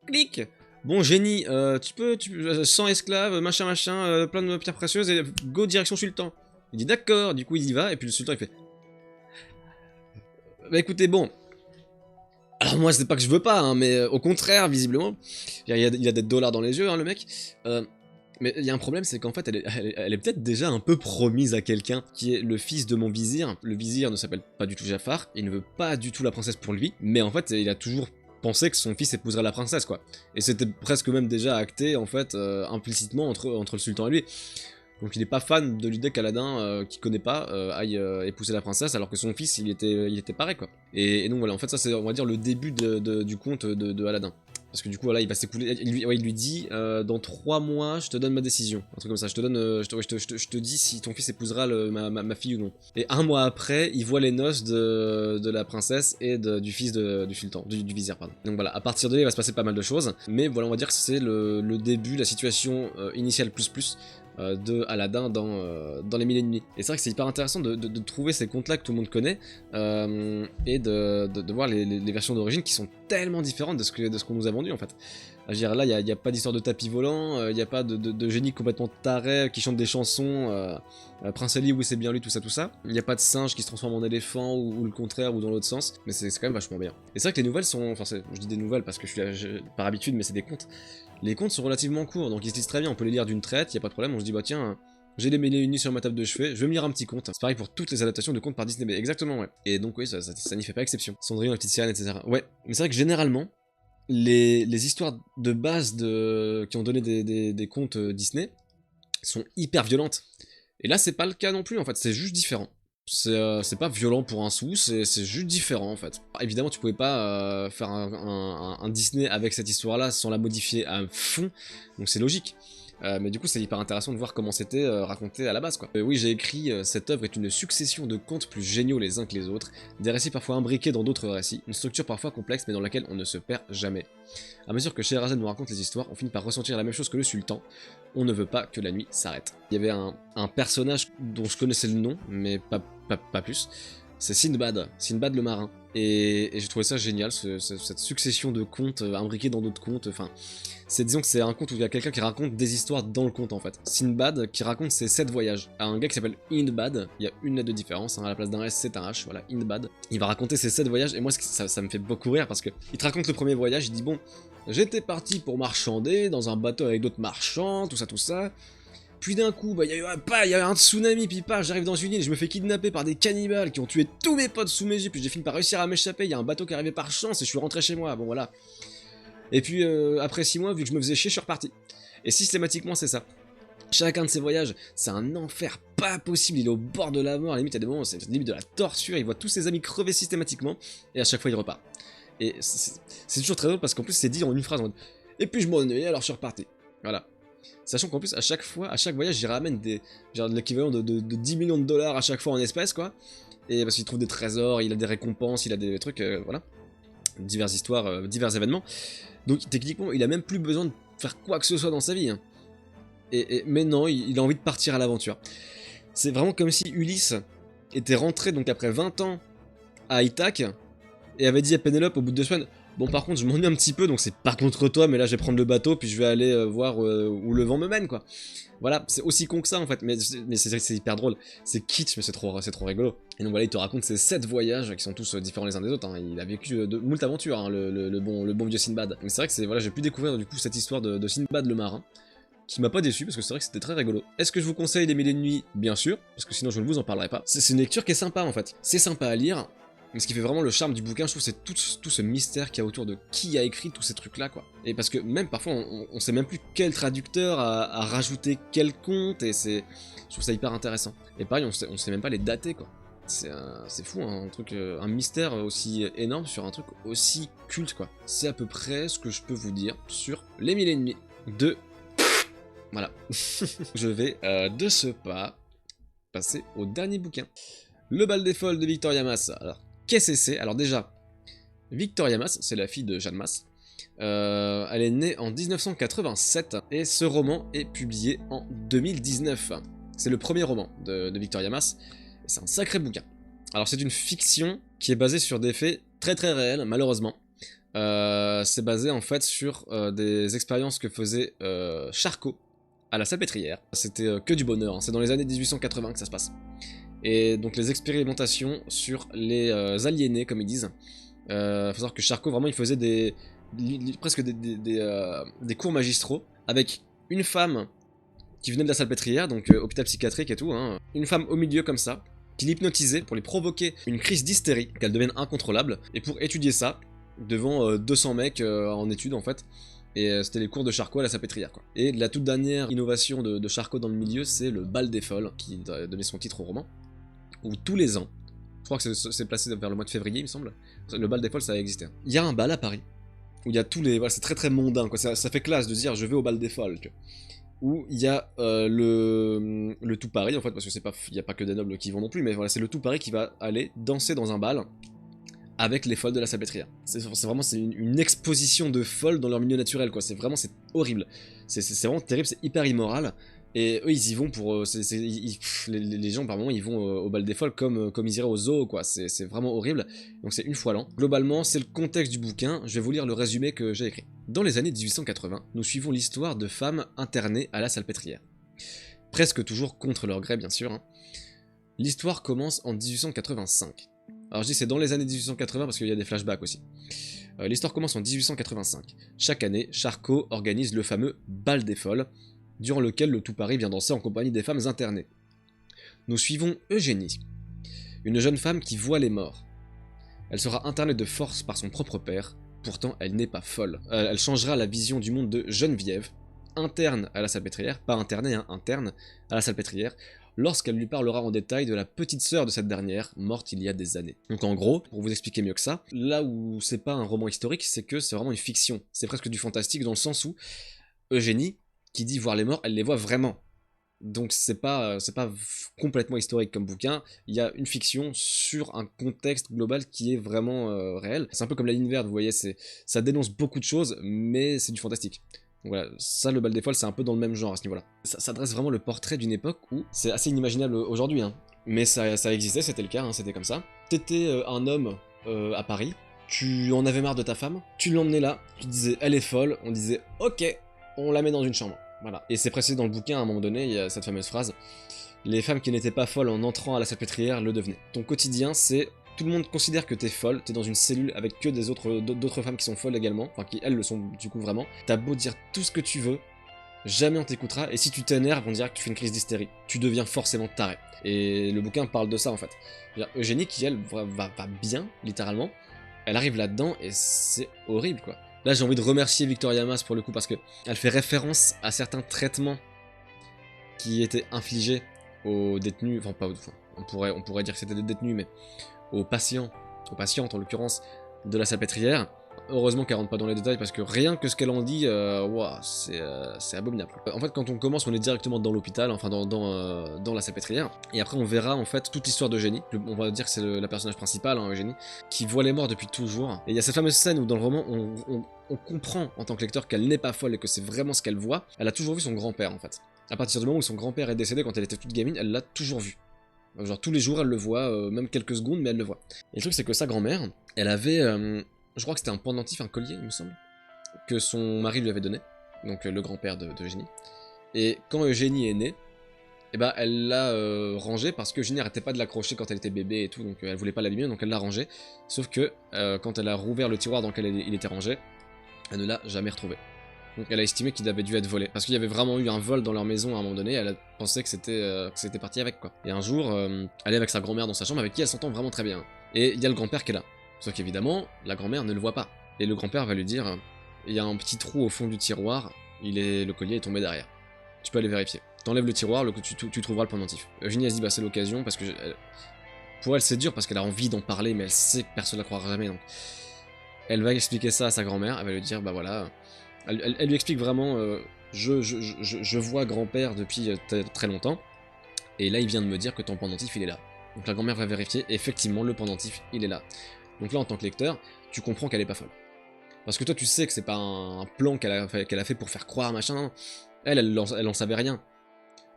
clic. Bon génie, tu peux 100 esclaves, machin machin, plein de pierres précieuses et go direction sultan. Il dit d'accord, du coup il y va et puis le sultan il fait bah écoutez bon. Alors moi c'est pas que je veux pas hein, mais au contraire visiblement, il a des dollars dans les yeux hein, le mec. Mais il y a un problème, c'est qu'en fait, elle est peut-être déjà un peu promise à quelqu'un qui est le fils de mon vizir. Le vizir ne s'appelle pas du tout Jafar, il ne veut pas du tout la princesse pour lui, mais en fait, il a toujours pensé que son fils épouserait la princesse, quoi. Et c'était presque même déjà acté, en fait, implicitement entre le sultan et lui. Donc il est pas fan de l'idée qu'Aladin, qui connaît pas, aille épouser la princesse, alors que son fils, il était pareil, quoi. Et donc voilà, en fait, ça c'est, on va dire, le début du conte de Aladin. Parce que du coup, voilà, il va s'écouler. Il lui dit dans 3 mois, je te donne ma décision. Un truc comme ça. Je te donne, je te dis si ton fils épousera ma fille ou non. Et 1 mois après, il voit les noces de la princesse et du fils du sultan, du vizir, pardon. Donc voilà, à partir de là, il va se passer pas mal de choses. Mais voilà, on va dire que c'est le début, la situation initiale plus de Aladin dans les Mille et une Nuits. Et c'est vrai que c'est hyper intéressant de trouver ces contes-là que tout le monde connaît et de voir les versions d'origine qui sont tellement différentes de ce qu'on nous a vendu en fait. Je veux dire, là, il n'y a pas d'histoire de tapis volant, il n'y a pas de génie complètement taré qui chante des chansons, Prince Ali, oui c'est bien lui, tout ça. Il n'y a pas de singe qui se transforme en éléphant ou le contraire ou dans l'autre sens, mais c'est quand même vachement bien. Et c'est vrai que les nouvelles sont, enfin je dis des nouvelles parce que je suis là, par habitude, mais c'est des contes. Les contes sont relativement courts, donc ils se lisent très bien, on peut les lire d'une traite, il n'y a pas de problème, on se dit bah tiens, j'ai les Mille et une Nuits sur ma table de chevet, je vais me lire un petit conte. C'est pareil pour toutes les adaptations de contes par Disney, mais exactement ouais. Et donc oui, ça n'y fait pas exception. Cendrillon, la petite sirène, etc. Ouais, mais c'est vrai que généralement, les histoires de base qui ont donné des contes Disney sont hyper violentes. Et là, c'est pas le cas non plus, en fait, c'est juste différent. C'est pas violent pour un sou, c'est juste différent en fait. Évidemment, tu pouvais pas faire un Disney avec cette histoire-là sans la modifier à fond, donc c'est logique. Mais du coup, c'est hyper intéressant de voir comment c'était raconté à la base, quoi. Oui, j'ai écrit cette œuvre est une succession de contes plus géniaux les uns que les autres, des récits parfois imbriqués dans d'autres récits, une structure parfois complexe mais dans laquelle on ne se perd jamais. À mesure que Scheherazade nous raconte les histoires, on finit par ressentir la même chose que le sultan. On ne veut pas que la nuit s'arrête. Il y avait un personnage dont je connaissais le nom, mais pas plus. C'est Sinbad le marin. Et j'ai trouvé ça génial, cette succession de contes imbriqués dans d'autres contes. Enfin, disons que c'est un conte où il y a quelqu'un qui raconte des histoires dans le conte en fait. Sinbad qui raconte ses 7 voyages à un gars qui s'appelle Hindbad. Il y a une lettre de différence, hein, à la place d'un S c'est un H, voilà, Hindbad. Il va raconter ses 7 voyages et moi ça me fait beaucoup rire parce que il te raconte le premier voyage, il dit bon, j'étais parti pour marchander dans un bateau avec d'autres marchands, tout ça. Puis d'un coup, bah, il y a un tsunami, puis j'arrive dans une île, je me fais kidnapper par des cannibales qui ont tué tous mes potes sous mes yeux, puis j'ai fini par réussir à m'échapper, il y a un bateau qui est arrivé par chance et je suis rentré chez moi, bon voilà. Et puis après 6 mois, vu que je me faisais chier, je suis reparti. Et systématiquement, c'est ça. Chacun de ces voyages, c'est un enfer pas possible, il est au bord de la mort, à la limite, il y a des moments où c'est limite de la torture, il voit tous ses amis crever systématiquement, et à chaque fois il repart. Et c'est toujours très drôle parce qu'en plus c'est dit en une phrase, en mode, et puis je m'ennuyais, alors je suis reparti. Voilà. Sachant qu'en plus, à chaque voyage, j'y ramène genre l'équivalent de 10 millions de dollars à chaque fois en espèces, quoi. Et parce qu'il trouve des trésors, il a des récompenses, il a des trucs, voilà. Diverses histoires, divers événements. Donc techniquement, il a même plus besoin de faire quoi que ce soit dans sa vie. Hein. Mais non, il a envie de partir à l'aventure. C'est vraiment comme si Ulysse était rentré, donc après 20 ans, à Ithaque, et avait dit à Pénélope au bout de 2 semaines... Bon par contre je m'ennuie un petit peu donc c'est pas contre toi mais là je vais prendre le bateau puis je vais aller voir où le vent me mène quoi. Voilà, c'est aussi con que ça en fait, mais c'est hyper drôle, c'est kitsch mais c'est trop rigolo. Et donc voilà, il te raconte ces 7 voyages qui sont tous différents les uns des autres, hein. Il a vécu de moult aventures, hein, le bon vieux Sinbad. Donc c'est vrai que voilà, j'ai pu découvrir du coup cette histoire de Sinbad le marin, qui m'a pas déçu parce que c'est vrai que c'était très rigolo. Est-ce que je vous conseille les Mille et une Nuits? Bien sûr, parce que sinon je ne vous en parlerai pas. C'est une lecture qui est sympa en fait, c'est sympa à lire. Mais ce qui fait vraiment le charme du bouquin, je trouve, c'est tout ce mystère qu'il y a autour de qui a écrit tous ces trucs-là, quoi. Et parce que même parfois, on sait même plus quel traducteur a rajouté quel conte, et je trouve ça hyper intéressant. Et pareil, on sait même pas les dater, quoi. C'est fou, hein, un truc, un mystère aussi énorme sur un truc aussi culte, quoi. C'est à peu près ce que je peux vous dire sur les 1000 ennemis de... Voilà. Je vais de ce pas passer au dernier bouquin. Le bal des folles de Victoria Mass. Alors, qu'est-ce que c'est? Alors déjà, Victoria Mass, c'est la fille de Jeanne Masse. Elle est née en 1987 et ce roman est publié en 2019. C'est le premier roman de Victoria Mass. C'est un sacré bouquin. Alors c'est une fiction qui est basée sur des faits très très réels, malheureusement. C'est basé en fait sur des expériences que faisait Charcot à la Salpêtrière. C'était que du bonheur, hein. C'est dans les années 1880 que ça se passe. Et donc les expérimentations sur les aliénés, comme ils disent. Faut savoir que Charcot, vraiment, il faisait presque des cours magistraux avec une femme qui venait de la Salpêtrière, donc hôpital psychiatrique et tout, hein. Une femme au milieu comme ça, qui l'hypnotisait pour lui provoquer une crise d'hystérie, qu'elle devienne incontrôlable, et pour étudier ça, devant 200 mecs en études en fait, et c'était les cours de Charcot à la Salpêtrière, quoi. Et la toute dernière innovation de Charcot dans le milieu, c'est le bal des folles, qui donnait son titre au roman, où tous les ans, je crois que c'est placé vers le mois de février, il me semble, le bal des folles, ça a existé. Il y a un bal à Paris, où il y a tous les... Voilà, c'est très très mondain, quoi. Ça fait classe de dire je vais au bal des folles, tu vois. Où il y a le tout Paris, en fait, parce que il n'y a pas que des nobles qui y vont non plus, mais voilà, c'est le tout Paris qui va aller danser dans un bal avec les folles de la Salpêtrière. C'est vraiment une exposition de folles dans leur milieu naturel, quoi. C'est horrible. C'est vraiment terrible, c'est hyper immoral. Et eux, ils y vont pour... les gens, par moment, ils vont au bal des folles comme ils iraient au zoo, quoi. C'est vraiment horrible. Donc c'est une fois l'an. Globalement, c'est le contexte du bouquin. Je vais vous lire le résumé que j'ai écrit. Dans les années 1880, nous suivons l'histoire de femmes internées à la Salpêtrière. Presque toujours contre leur gré, bien sûr, hein. L'histoire commence en 1885. Alors je dis c'est dans les années 1880 parce qu'il y a des flashbacks aussi. L'histoire commence en 1885. Chaque année, Charcot organise le fameux bal des folles, durant lequel le tout Paris vient danser en compagnie des femmes internées. Nous suivons Eugénie, une jeune femme qui voit les morts. Elle sera internée de force par son propre père, pourtant elle n'est pas folle. Elle changera la vision du monde de Geneviève, interne à la Salpêtrière, pas internée, hein, interne à la Salpêtrière, lorsqu'elle lui parlera en détail de la petite sœur de cette dernière, morte il y a des années. Donc en gros, pour vous expliquer mieux que ça, là où c'est pas un roman historique, c'est que c'est vraiment une fiction. C'est presque du fantastique dans le sens où Eugénie, qui dit voir les morts, elle les voit vraiment. Donc c'est pas complètement historique comme bouquin, il y a une fiction sur un contexte global qui est vraiment réel. C'est un peu comme la ligne verte, vous voyez, ça dénonce beaucoup de choses, mais c'est du fantastique. Donc voilà, ça, le bal des folles, c'est un peu dans le même genre à ce niveau-là. Ça dresse vraiment le portrait d'une époque où c'est assez inimaginable aujourd'hui, hein. Mais ça existait, c'était le cas, hein, c'était comme ça. T'étais un homme à Paris, tu en avais marre de ta femme, tu l'emmenais là, tu disais elle est folle, on disait ok, on la met dans une chambre. Voilà. Et c'est précisé dans le bouquin, à un moment donné, il y a cette fameuse phrase « Les femmes qui n'étaient pas folles en entrant à la Salpêtrière le devenaient ». Ton quotidien, c'est... Tout le monde considère que t'es folle, t'es dans une cellule avec que d'autres femmes qui sont folles également, enfin qui elles le sont du coup vraiment. T'as beau dire tout ce que tu veux, jamais on t'écoutera, et si tu t'énerves, on dira que tu fais une crise d'hystérie. Tu deviens forcément taré. Et le bouquin parle de ça en fait. Eugénie qui elle va bien, littéralement, elle arrive là-dedans et c'est horrible quoi. Là, j'ai envie de remercier Victoria Mass pour le coup parce que elle fait référence à certains traitements qui étaient infligés aux détenus, enfin pas, on pourrait dire que c'était des détenus, mais aux patientes en l'occurrence de la Salpêtrière. Heureusement qu'elle rentre pas dans les détails parce que rien que ce qu'elle en dit, wow, c'est abominable. En fait, quand on commence, on est directement dans l'hôpital, enfin dans la Salpêtrière, et après on verra en fait toute l'histoire d'Eugénie. On va dire que c'est la personnage principal, hein, Eugénie, qui voit les morts depuis toujours. Et il y a cette fameuse scène où dans le roman, on comprend en tant que lecteur qu'elle n'est pas folle et que c'est vraiment ce qu'elle voit. Elle a toujours vu son grand-père en fait. À partir du moment où son grand-père est décédé quand elle était toute gamine, elle l'a toujours vu. Genre tous les jours elle le voit, même quelques secondes, mais elle le voit. Et le truc c'est que sa grand-mère, elle avait... je crois que c'était un pendentif, un collier, il me semble, que son mari lui avait donné, donc le grand-père d'Eugénie. Et quand Eugénie est née, eh ben, elle l'a rangé parce que Eugénie n'arrêtait pas de l'accrocher quand elle était bébé et tout, donc elle voulait pas l'abîmer, donc elle l'a rangé. Sauf que quand elle a rouvert le tiroir dans lequel il était rangé, elle ne l'a jamais retrouvé. Donc elle a estimé qu'il avait dû être volé. Parce qu'il y avait vraiment eu un vol dans leur maison à un moment donné, elle a pensé que c'était parti avec quoi. Et un jour, elle est avec sa grand-mère dans sa chambre avec qui elle s'entend vraiment très bien. Et il y a le grand-père qui est là. Sauf qu'évidemment, la grand-mère ne le voit pas. Et le grand-père va lui dire, il y a un petit trou au fond du tiroir, le collier est tombé derrière. Tu peux aller vérifier. T'enlèves le tiroir, tu trouveras le pendentif. Eugénie elle se dit, bah c'est l'occasion, parce que pour elle c'est dur parce qu'elle a envie d'en parler, mais elle sait que personne ne la croira jamais, donc elle va expliquer ça à sa grand-mère, elle va lui dire, bah voilà, elle lui explique vraiment, je vois grand-père depuis très longtemps, et là il vient de me dire que ton pendentif il est là. Donc la grand-mère va vérifier, et effectivement le pendentif il est là. Donc là en tant que lecteur, tu comprends qu'elle est pas folle. Parce que toi tu sais que c'est pas un plan qu'elle a fait pour faire croire machin, non. Elle en savait rien.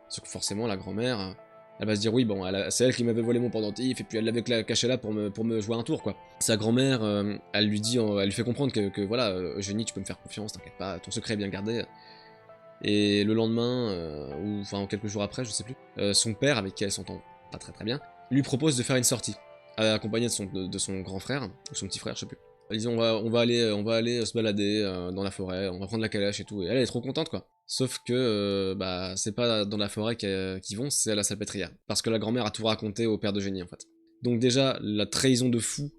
Sauf que forcément la grand-mère, elle va se dire oui bon, c'est elle qui m'avait volé mon pendentif, et puis elle l'avait caché là pour me jouer un tour quoi. Sa grand-mère, elle lui fait comprendre que voilà, Eugénie tu peux me faire confiance, t'inquiète pas, ton secret est bien gardé. Et le lendemain, ou enfin quelques jours après, je sais plus, son père, avec qui elle s'entend pas très bien, lui propose de faire une sortie, accompagné de son grand frère, ou son petit frère, je sais plus. Ils disent on va aller se balader dans la forêt, on va prendre la calèche et tout, et elle est trop contente quoi. Sauf que bah c'est pas dans la forêt qu'ils vont, c'est à la salpêtrière. Parce que la grand-mère a tout raconté au père d'Eugénie en fait. Donc déjà, la trahison de fou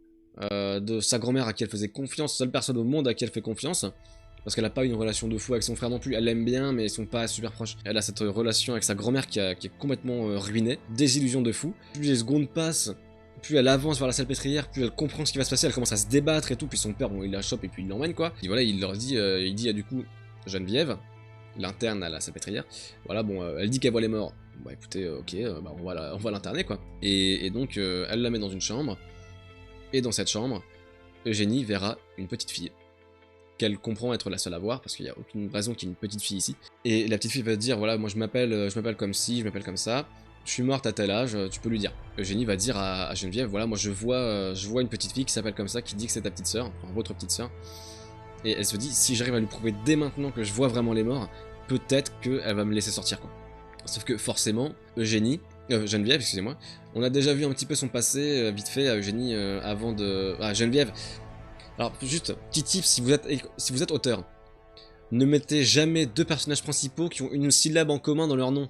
de sa grand-mère à qui elle faisait confiance, seule personne au monde à qui elle fait confiance, parce qu'elle a pas une relation de fou avec son frère non plus, elle l'aime bien mais ils sont pas super proches. Elle a cette relation avec sa grand-mère qui est complètement ruinée, désillusion de fou. Plus les secondes passent, plus elle avance vers la salpêtrière, plus elle comprend ce qui va se passer, elle commence à se débattre et tout, puis son père, bon, il la chope et puis il l'emmène quoi. Et voilà, il leur dit, il dit du coup, Geneviève, l'interne à la salpêtrière, voilà, bon, elle dit qu'elle voit les morts. Bah écoutez, ok, bah, on va l'interner quoi. Et donc, elle la met dans une chambre, et dans cette chambre, Eugénie verra une petite fille, qu'elle comprend être la seule à voir, parce qu'il n'y a aucune raison qu'il y ait une petite fille ici. Et la petite fille va dire, voilà, moi je m'appelle comme ci, je m'appelle comme ça, je suis morte à tel âge, tu peux lui dire. Eugénie va dire à Geneviève, voilà, moi je vois une petite fille qui s'appelle comme ça, qui dit que c'est ta petite sœur, enfin votre petite sœur. Et elle se dit, si j'arrive à lui prouver dès maintenant que je vois vraiment les morts, peut-être qu'elle va me laisser sortir, quoi. Sauf que forcément, Geneviève, excusez-moi, on a déjà vu un petit peu son passé, vite fait, à Eugénie, avant de... Ah, Geneviève. Alors, juste, petit tip, si vous êtes auteur, ne mettez jamais deux personnages principaux qui ont une syllabe en commun dans leur nom.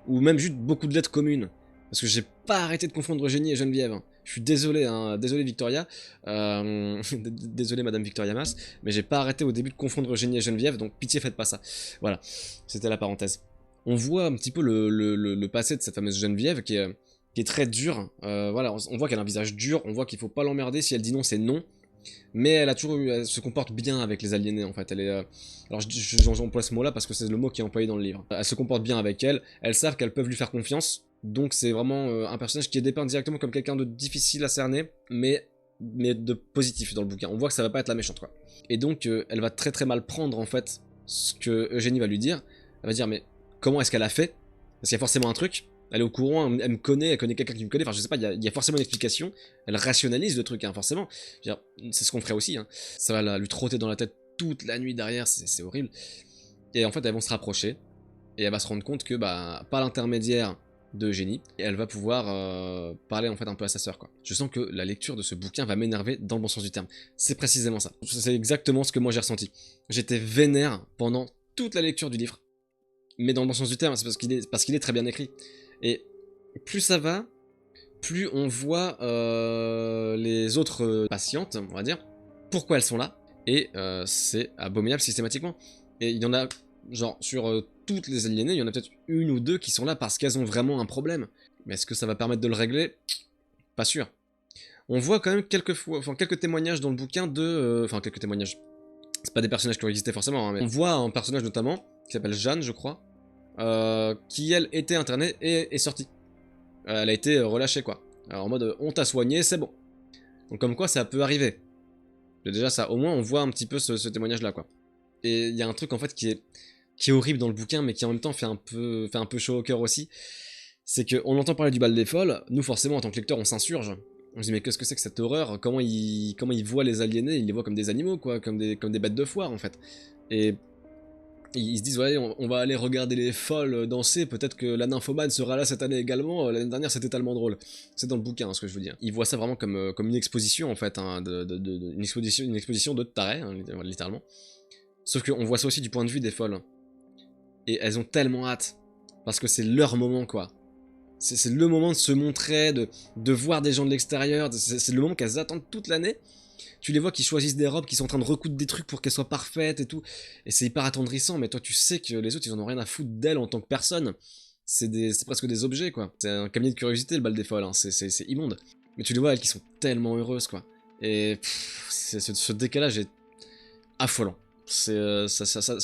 Ou même juste beaucoup de lettres communes. Parce que j'ai pas arrêté de confondre Eugénie et Geneviève. Je suis désolé, hein, désolé Victoria, désolé Madame Victoria Mas, mais j'ai pas arrêté au début de confondre Eugénie et Geneviève, donc pitié faites pas ça. Voilà, c'était la parenthèse. On voit un petit peu le passé de cette fameuse Geneviève qui est très dure. Voilà, on voit qu'elle a un visage dur, on voit qu'il faut pas l'emmerder, si elle dit non c'est non. Mais elle se comporte bien avec les aliénés en fait. Elle est, alors j'emploie ce mot-là parce que c'est le mot qui est employé dans le livre. Elle se comporte bien avec elles savent qu'elles peuvent lui faire confiance. Donc c'est vraiment un personnage qui est dépeint directement comme quelqu'un de difficile à cerner, mais de positif dans le bouquin. On voit que ça va pas être la méchante quoi. Et donc elle va très mal prendre en fait ce que Eugénie va lui dire. Elle va dire mais comment est-ce qu'elle a fait? Parce qu'il y a forcément un truc. Elle est au courant, elle me connaît, elle connaît quelqu'un qui me connaît, enfin je sais pas, il y a forcément une explication, elle rationalise le truc, hein, forcément, c'est ce qu'on ferait aussi, hein. Ça va lui trotter dans la tête toute la nuit derrière, c'est horrible, et en fait elles vont se rapprocher, et elle va se rendre compte que, bah, par l'intermédiaire de Eugénie, elle va pouvoir parler en fait un peu à sa sœur, quoi. Je sens que la lecture de ce bouquin va m'énerver dans le bon sens du terme, c'est précisément ça, c'est exactement ce que moi j'ai ressenti, j'étais vénère pendant toute la lecture du livre, mais dans le bon sens du terme, c'est parce qu'il est très bien écrit. Et plus ça va, plus on voit les autres patientes, on va dire, pourquoi elles sont là, et c'est abominable systématiquement. Et il y en a, genre, sur toutes les aliénées, il y en a peut-être une ou deux qui sont là parce qu'elles ont vraiment un problème. Mais est-ce que ça va permettre de le régler? Pas sûr. On voit quand même quelques témoignages dans le bouquin de... Enfin, quelques témoignages. C'est pas des personnages qui ont existé forcément, hein, mais on voit un personnage notamment, qui s'appelle Jeanne, je crois, qui elle était internée et est sortie. Elle a été relâchée quoi. Alors en mode on t'a soigné, c'est bon. Donc comme quoi ça peut arriver. Déjà ça, au moins on voit un petit peu ce témoignage là quoi. Et il y a un truc en fait qui est horrible dans le bouquin mais qui en même temps fait un peu chaud au cœur aussi. C'est qu'on entend parler du bal des folles, nous forcément en tant que lecteur on s'insurge. On se dit mais qu'est-ce que c'est que cette horreur? Comment ils voient les aliénés? Ils les voient comme des animaux quoi, comme des bêtes de foire en fait. Et ils se disent ouais on va aller regarder les folles danser, peut-être que la nymphomane sera là cette année également, l'année dernière c'était tellement drôle. C'est dans le bouquin hein, ce que je veux dire. Ils voient ça vraiment comme une exposition en fait, hein, une exposition de tarés, hein, littéralement. Sauf qu'on voit ça aussi du point de vue des folles. Et elles ont tellement hâte, parce que c'est leur moment quoi. C'est le moment de se montrer, de voir des gens de l'extérieur, c'est le moment qu'elles attendent toute l'année. Tu les vois qui choisissent des robes, qui sont en train de recoudre des trucs pour qu'elles soient parfaites et tout. Et c'est hyper attendrissant, mais toi tu sais que les autres ils en ont rien à foutre d'elles en tant que personne. c'est presque des objets, quoi. C'est un cabinet de curiosité, le bal des folles, hein. C'est immonde. Mais tu les vois, elles qui sont tellement heureuses, quoi. Et ce décalage est affolant. Ça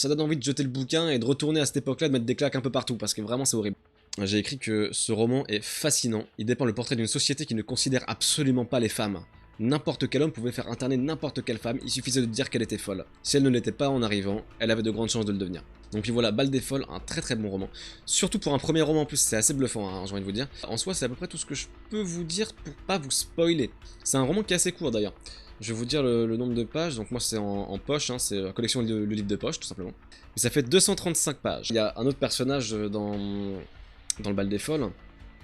donne envie de jeter le bouquin et de retourner à cette époque-là, de mettre des claques un peu partout, parce que vraiment c'est horrible. J'ai écrit que ce roman est fascinant. Il dépeint le portrait d'une société qui ne considère absolument pas les femmes. N'importe quel homme pouvait faire interner n'importe quelle femme, il suffisait de dire qu'elle était folle. Si elle ne l'était pas en arrivant, elle avait de grandes chances de le devenir. Donc voilà, Bal des folles, un très très bon roman. Surtout pour un premier roman en plus, c'est assez bluffant, hein, j'ai envie de vous dire. En soi, c'est à peu près tout ce que je peux vous dire pour pas vous spoiler. C'est un roman qui est assez court d'ailleurs. Je vais vous dire le nombre de pages, donc moi c'est en poche, hein, c'est la collection le livre de poche tout simplement. Et ça fait 235 pages. Il y a un autre personnage dans le Bal des folles,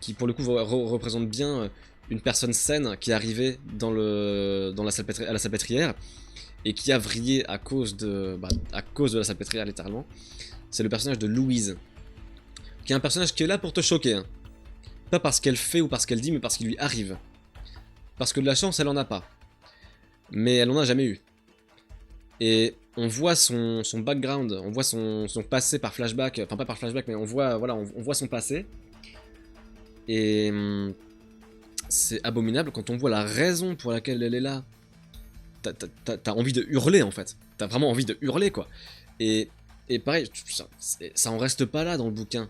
qui pour le coup représente bien une personne saine qui est arrivée à la salpêtrière et qui a vrillé à cause de la salpêtrière littéralement. C'est le personnage de Louise, qui est un personnage qui est là pour te choquer, hein. Pas parce qu'elle fait ou parce qu'elle dit, mais parce qu'il lui arrive. Parce que de la chance, elle en a pas. Mais elle en a jamais eu. Et on voit son background, on voit son passé par flashback, enfin pas par flashback, mais on voit, voilà, on voit son passé. Et c'est abominable quand on voit la raison pour laquelle elle est là. T'as envie de hurler en fait. T'as vraiment envie de hurler quoi. Et pareil, ça en reste pas là dans le bouquin.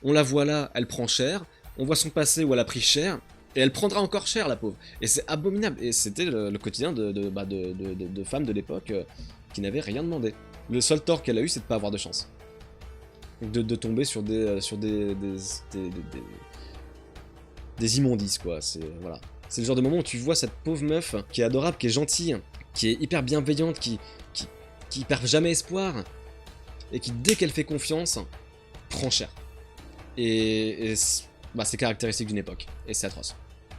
On la voit là, elle prend cher. On voit son passé où elle a pris cher. Et elle prendra encore cher, la pauvre. Et c'est abominable. Et c'était le quotidien de femmes de l'époque qui n'avaient rien demandé. Le seul tort qu'elle a eu, c'est de pas avoir de chance. De tomber sur des immondices, quoi. Voilà. C'est le genre de moment où tu vois cette pauvre meuf qui est adorable, qui est gentille, qui est hyper bienveillante, qui perd jamais espoir, et qui, dès qu'elle fait confiance, prend cher. Et c'est caractéristique d'une époque. Et c'est atroce.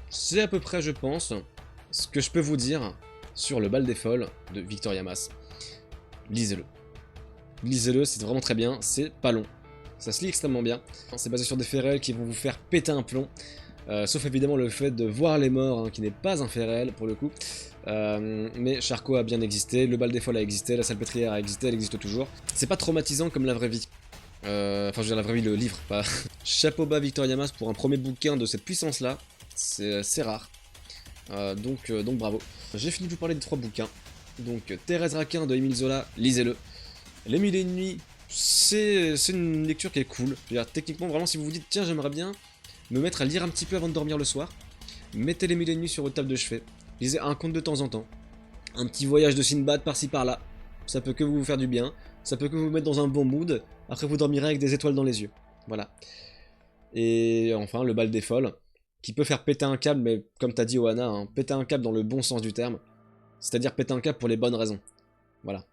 C'est à peu près, je pense, ce que je peux vous dire sur le Bal des folles de Victoria Mas. Lisez-le. Lisez-le, c'est vraiment très bien, c'est pas long. Ça se lit extrêmement bien. C'est basé sur des faits réels qui vont vous faire péter un plomb. Sauf évidemment le fait de voir les morts, hein, qui n'est pas un fait réel pour le coup. Mais Charcot a bien existé, le Bal des folles a existé, la salpêtrière a existé, elle existe toujours. C'est pas traumatisant comme la vraie vie. Enfin, je veux dire la vraie vie, le livre, pas. Chapeau bas Victoria Mas pour un premier bouquin de cette puissance-là. C'est rare. Donc bravo. J'ai fini de vous parler des 3 bouquins. Donc Thérèse Raquin de Émile Zola, lisez-le. Les Mille et une nuits, c'est une lecture qui est cool. Je veux dire, techniquement, vraiment, si vous vous dites, tiens, j'aimerais bien me mettre à lire un petit peu avant de dormir le soir, mettez les Mille et une nuits sur votre table de chevet. Lisez un conte de temps en temps. Un petit voyage de Sinbad par-ci par-là. Ça peut que vous faire du bien. Ça peut que vous mettre dans un bon mood. Après, vous dormirez avec des étoiles dans les yeux. Voilà. Et enfin, le Bal des folles, qui peut faire péter un câble, mais comme t'as dit, Oana, hein, péter un câble dans le bon sens du terme. C'est-à-dire péter un câble pour les bonnes raisons. Voilà.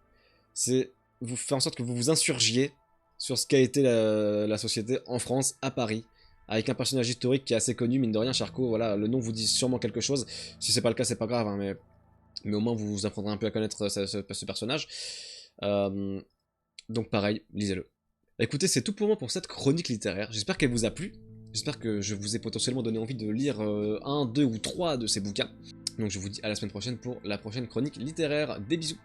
C'est vous faire en sorte que vous vous insurgiez sur ce qu'a été la société en France, à Paris, avec un personnage historique qui est assez connu, mine de rien, Charcot, voilà, le nom vous dit sûrement quelque chose. Si c'est pas le cas, c'est pas grave, hein, mais au moins vous vous apprendrez un peu à connaître ce personnage. Donc pareil, lisez-le. Écoutez, c'est tout pour moi pour cette chronique littéraire. J'espère qu'elle vous a plu. J'espère que je vous ai potentiellement donné envie de lire 1, 2 ou 3 de ces bouquins. Donc je vous dis à la semaine prochaine pour la prochaine chronique littéraire. Des bisous.